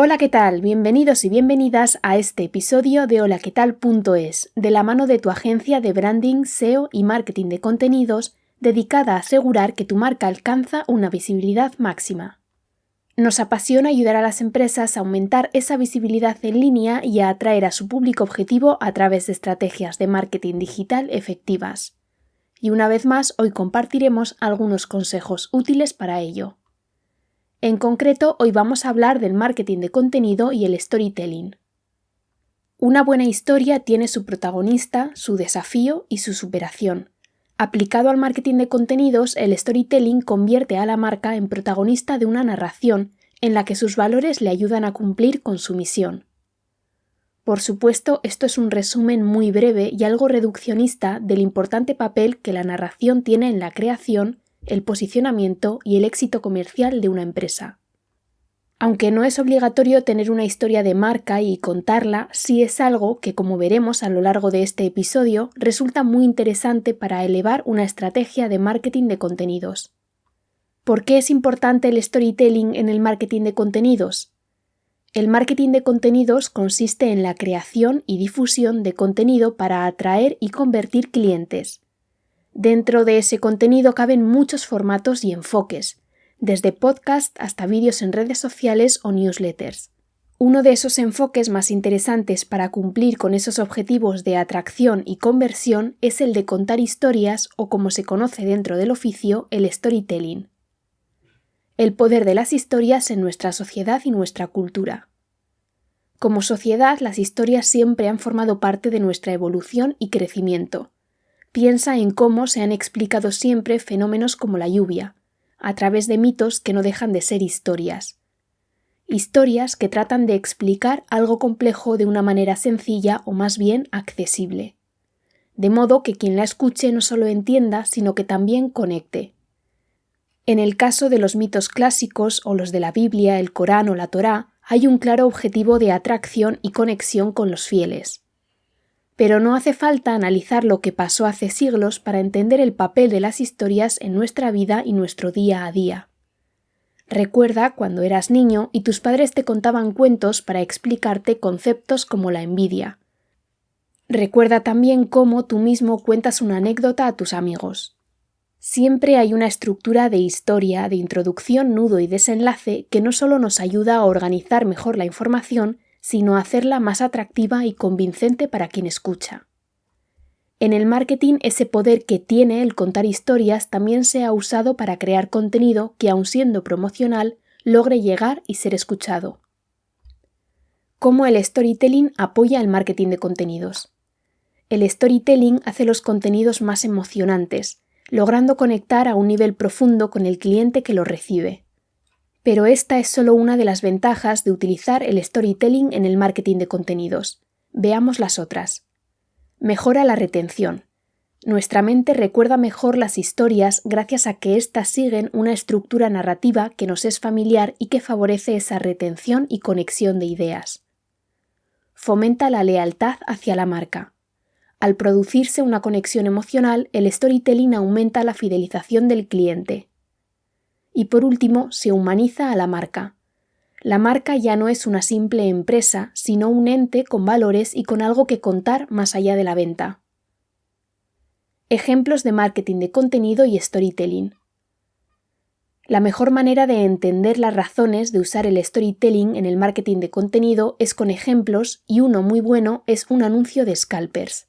Hola, ¿qué tal? Bienvenidos y bienvenidas a este episodio de holaquetal.es, de la mano de tu agencia de branding, SEO y marketing de contenidos, dedicada a asegurar que tu marca alcanza una visibilidad máxima. Nos apasiona ayudar a las empresas a aumentar esa visibilidad en línea y a atraer a su público objetivo a través de estrategias de marketing digital efectivas. Y una vez más, hoy compartiremos algunos consejos útiles para ello. En concreto, hoy vamos a hablar del marketing de contenido y el storytelling. Una buena historia tiene su protagonista, su desafío y su superación. Aplicado al marketing de contenidos, el storytelling convierte a la marca en protagonista de una narración en la que sus valores le ayudan a cumplir con su misión. Por supuesto, esto es un resumen muy breve y algo reduccionista del importante papel que la narración tiene en la creación, el posicionamiento y el éxito comercial de una empresa. Aunque no es obligatorio tener una historia de marca y contarla, sí es algo que, como veremos a lo largo de este episodio, resulta muy interesante para elevar una estrategia de marketing de contenidos. ¿Por qué es importante el storytelling en el marketing de contenidos? El marketing de contenidos consiste en la creación y difusión de contenido para atraer y convertir clientes. Dentro de ese contenido caben muchos formatos y enfoques, desde podcast hasta vídeos en redes sociales o newsletters. Uno de esos enfoques más interesantes para cumplir con esos objetivos de atracción y conversión es el de contar historias o, como se conoce dentro del oficio, el storytelling. El poder de las historias en nuestra sociedad y nuestra cultura. Como sociedad, las historias siempre han formado parte de nuestra evolución y crecimiento. Piensa en cómo se han explicado siempre fenómenos como la lluvia, a través de mitos que no dejan de ser historias. Historias que tratan de explicar algo complejo de una manera sencilla o más bien accesible. De modo que quien la escuche no solo entienda, sino que también conecte. En el caso de los mitos clásicos o los de la Biblia, el Corán o la Torá, hay un claro objetivo de atracción y conexión con los fieles. Pero no hace falta analizar lo que pasó hace siglos para entender el papel de las historias en nuestra vida y nuestro día a día. Recuerda cuando eras niño y tus padres te contaban cuentos para explicarte conceptos como la envidia. Recuerda también cómo tú mismo cuentas una anécdota a tus amigos. Siempre hay una estructura de historia, de introducción, nudo y desenlace que no solo nos ayuda a organizar mejor la información, sino a hacerla más atractiva y convincente para quien escucha. En el marketing, ese poder que tiene el contar historias también se ha usado para crear contenido que, aun siendo promocional, logre llegar y ser escuchado. ¿Cómo el storytelling apoya el marketing de contenidos? El storytelling hace los contenidos más emocionantes, logrando conectar a un nivel profundo con el cliente que lo recibe. Pero esta es solo una de las ventajas de utilizar el storytelling en el marketing de contenidos. Veamos las otras. Mejora la retención. Nuestra mente recuerda mejor las historias gracias a que éstas siguen una estructura narrativa que nos es familiar y que favorece esa retención y conexión de ideas. Fomenta la lealtad hacia la marca. Al producirse una conexión emocional, el storytelling aumenta la fidelización del cliente. Y por último, se humaniza a la marca. La marca ya no es una simple empresa, sino un ente con valores y con algo que contar más allá de la venta. Ejemplos de marketing de contenido y storytelling. La mejor manera de entender las razones de usar el storytelling en el marketing de contenido es con ejemplos, y uno muy bueno es un anuncio de Scalpers.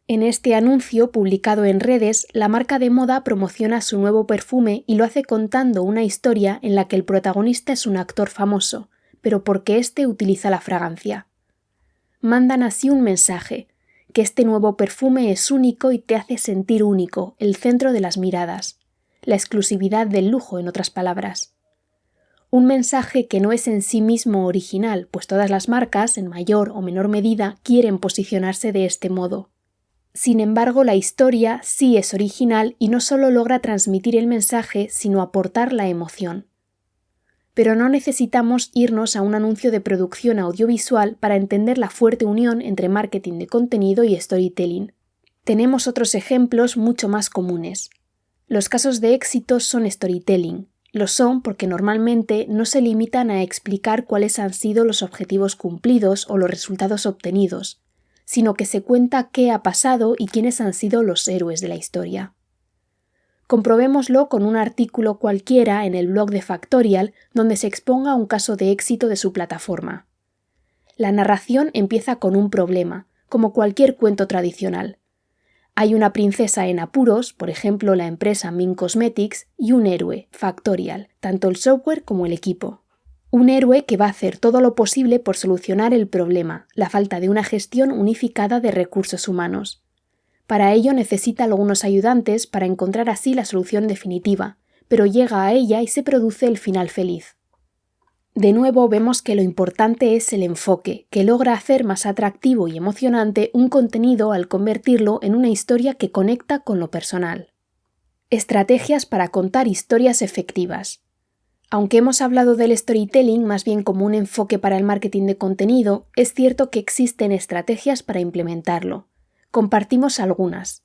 En este anuncio, publicado en redes, la marca de moda promociona su nuevo perfume y lo hace contando una historia en la que el protagonista es un actor famoso, pero porque éste utiliza la fragancia. Mandan así un mensaje, que este nuevo perfume es único y te hace sentir único, el centro de las miradas, la exclusividad del lujo, en otras palabras. Un mensaje que no es en sí mismo original, pues todas las marcas, en mayor o menor medida, quieren posicionarse de este modo. Sin embargo, la historia sí es original y no solo logra transmitir el mensaje, sino aportar la emoción. Pero no necesitamos irnos a un anuncio de producción audiovisual para entender la fuerte unión entre marketing de contenido y storytelling. Tenemos otros ejemplos mucho más comunes. Los casos de éxito son storytelling. Lo son porque normalmente no se limitan a explicar cuáles han sido los objetivos cumplidos o los resultados obtenidos, sino que se cuenta qué ha pasado y quiénes han sido los héroes de la historia. Comprobémoslo con un artículo cualquiera en el blog de Factorial donde se exponga un caso de éxito de su plataforma. La narración empieza con un problema, como cualquier cuento tradicional. Hay una princesa en apuros, por ejemplo la empresa Mink Cosmetics, y un héroe, Factorial, tanto el software como el equipo. Un héroe que va a hacer todo lo posible por solucionar el problema, la falta de una gestión unificada de recursos humanos. Para ello necesita algunos ayudantes para encontrar así la solución definitiva, pero llega a ella y se produce el final feliz. De nuevo vemos que lo importante es el enfoque, que logra hacer más atractivo y emocionante un contenido al convertirlo en una historia que conecta con lo personal. Estrategias para contar historias efectivas. Aunque hemos hablado del storytelling más bien como un enfoque para el marketing de contenido, es cierto que existen estrategias para implementarlo. Compartimos algunas.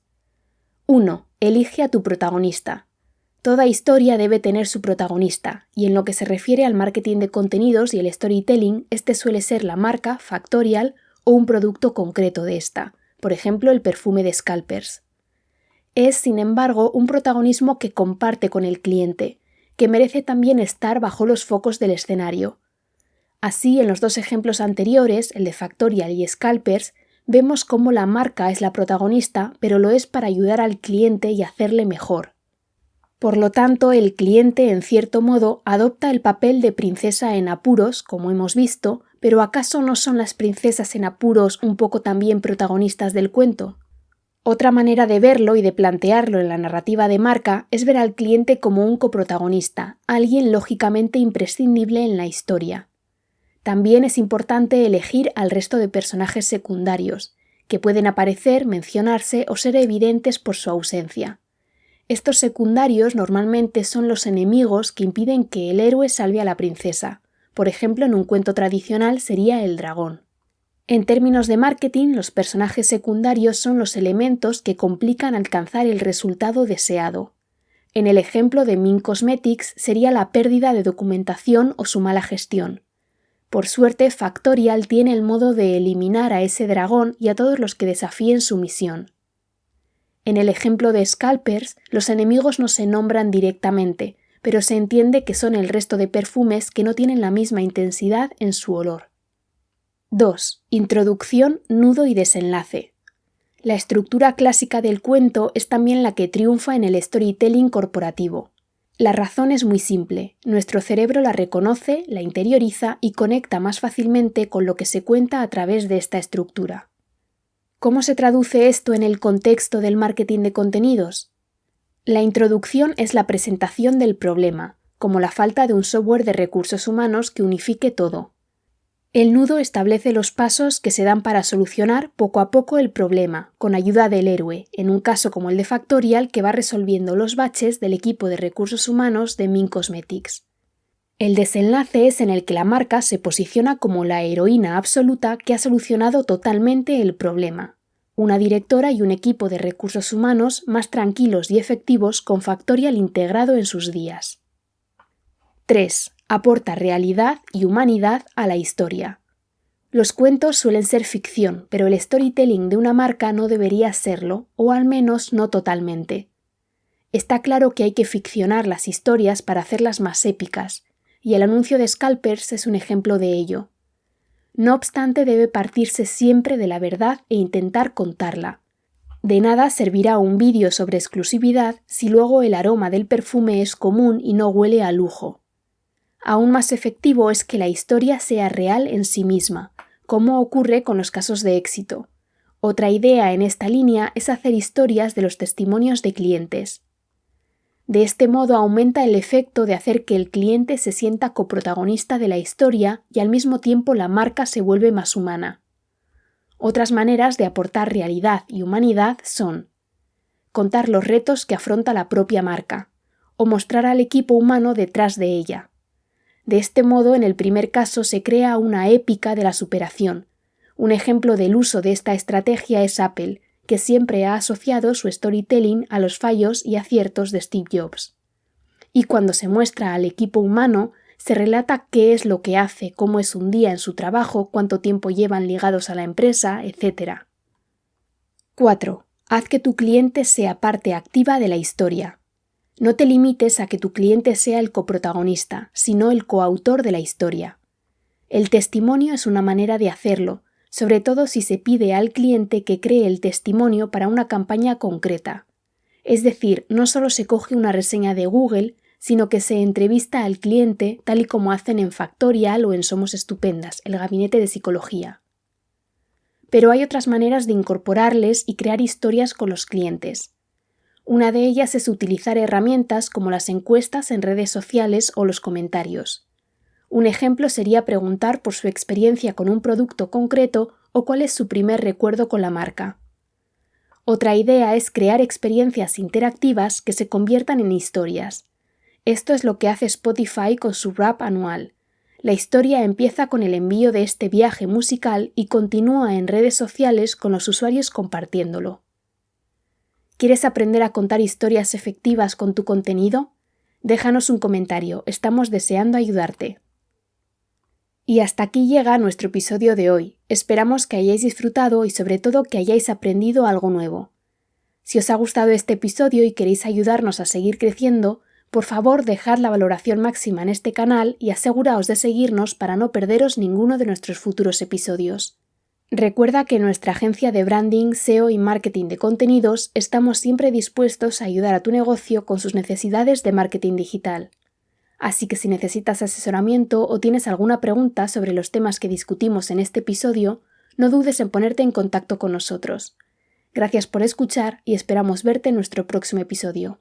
1. Elige a tu protagonista. Toda historia debe tener su protagonista, y en lo que se refiere al marketing de contenidos y el storytelling, este suele ser la marca, Factorial, o un producto concreto de esta, por ejemplo el perfume de Scalpers. Es, sin embargo, un protagonismo que comparte con el cliente, que merece también estar bajo los focos del escenario. Así, en los dos ejemplos anteriores, el de Factorial y Scalpers, vemos cómo la marca es la protagonista, pero lo es para ayudar al cliente y hacerle mejor. Por lo tanto, el cliente, en cierto modo, adopta el papel de princesa en apuros, como hemos visto, pero ¿acaso no son las princesas en apuros un poco también protagonistas del cuento? Otra manera de verlo y de plantearlo en la narrativa de marca es ver al cliente como un coprotagonista, alguien lógicamente imprescindible en la historia. También es importante elegir al resto de personajes secundarios, que pueden aparecer, mencionarse o ser evidentes por su ausencia. Estos secundarios normalmente son los enemigos que impiden que el héroe salve a la princesa. Por ejemplo, en un cuento tradicional sería el dragón. En términos de marketing, los personajes secundarios son los elementos que complican alcanzar el resultado deseado. En el ejemplo de Mink Cosmetics sería la pérdida de documentación o su mala gestión. Por suerte, Factorial tiene el modo de eliminar a ese dragón y a todos los que desafíen su misión. En el ejemplo de Scalpers, los enemigos no se nombran directamente, pero se entiende que son el resto de perfumes que no tienen la misma intensidad en su olor. 2. Introducción, nudo y desenlace. La estructura clásica del cuento es también la que triunfa en el storytelling corporativo. La razón es muy simple. Nuestro cerebro la reconoce, la interioriza y conecta más fácilmente con lo que se cuenta a través de esta estructura. ¿Cómo se traduce esto en el contexto del marketing de contenidos? La introducción es la presentación del problema, como la falta de un software de recursos humanos que unifique todo. El nudo establece los pasos que se dan para solucionar poco a poco el problema, con ayuda del héroe, en un caso como el de Factorial que va resolviendo los baches del equipo de recursos humanos de Mink Cosmetics. El desenlace es en el que la marca se posiciona como la heroína absoluta que ha solucionado totalmente el problema. Una directora y un equipo de recursos humanos más tranquilos y efectivos con Factorial integrado en sus días. 3. Aporta realidad y humanidad a la historia. Los cuentos suelen ser ficción, pero el storytelling de una marca no debería serlo, o al menos no totalmente. Está claro que hay que ficcionar las historias para hacerlas más épicas, y el anuncio de Scalpers es un ejemplo de ello. No obstante, debe partirse siempre de la verdad e intentar contarla. De nada servirá un vídeo sobre exclusividad si luego el aroma del perfume es común y no huele a lujo. Aún más efectivo es que la historia sea real en sí misma, como ocurre con los casos de éxito. Otra idea en esta línea es hacer historias de los testimonios de clientes. De este modo aumenta el efecto de hacer que el cliente se sienta coprotagonista de la historia y al mismo tiempo la marca se vuelve más humana. Otras maneras de aportar realidad y humanidad son contar los retos que afronta la propia marca o mostrar al equipo humano detrás de ella. De este modo, en el primer caso se crea una épica de la superación. Un ejemplo del uso de esta estrategia es Apple, que siempre ha asociado su storytelling a los fallos y aciertos de Steve Jobs. y cuando se muestra al equipo humano, se relata qué es lo que hace, cómo es un día en su trabajo, cuánto tiempo llevan ligados a la empresa, etc. 4. Haz que tu cliente sea parte activa de la historia. No te limites a que tu cliente sea el coprotagonista, sino el coautor de la historia. El testimonio es una manera de hacerlo, sobre todo si se pide al cliente que cree el testimonio para una campaña concreta. Es decir, no solo se coge una reseña de Google, sino que se entrevista al cliente tal y como hacen en Factorial o en Somos Estupendas, el gabinete de psicología. Pero hay otras maneras de incorporarles y crear historias con los clientes. Una de ellas es utilizar herramientas como las encuestas en redes sociales o los comentarios. Un ejemplo sería preguntar por su experiencia con un producto concreto o cuál es su primer recuerdo con la marca. Otra idea es crear experiencias interactivas que se conviertan en historias. Esto es lo que hace Spotify con su Wrap anual. La historia empieza con el envío de este viaje musical y continúa en redes sociales con los usuarios compartiéndolo. ¿Quieres aprender a contar historias efectivas con tu contenido? Déjanos un comentario, estamos deseando ayudarte. Y hasta aquí llega nuestro episodio de hoy. Esperamos que hayáis disfrutado y sobre todo que hayáis aprendido algo nuevo. Si os ha gustado este episodio y queréis ayudarnos a seguir creciendo, por favor dejad la valoración máxima en este canal y aseguraos de seguirnos para no perderos ninguno de nuestros futuros episodios. Recuerda que en nuestra agencia de branding, SEO y marketing de contenidos estamos siempre dispuestos a ayudar a tu negocio con sus necesidades de marketing digital. Así que si necesitas asesoramiento o tienes alguna pregunta sobre los temas que discutimos en este episodio, no dudes en ponerte en contacto con nosotros. Gracias por escuchar y esperamos verte en nuestro próximo episodio.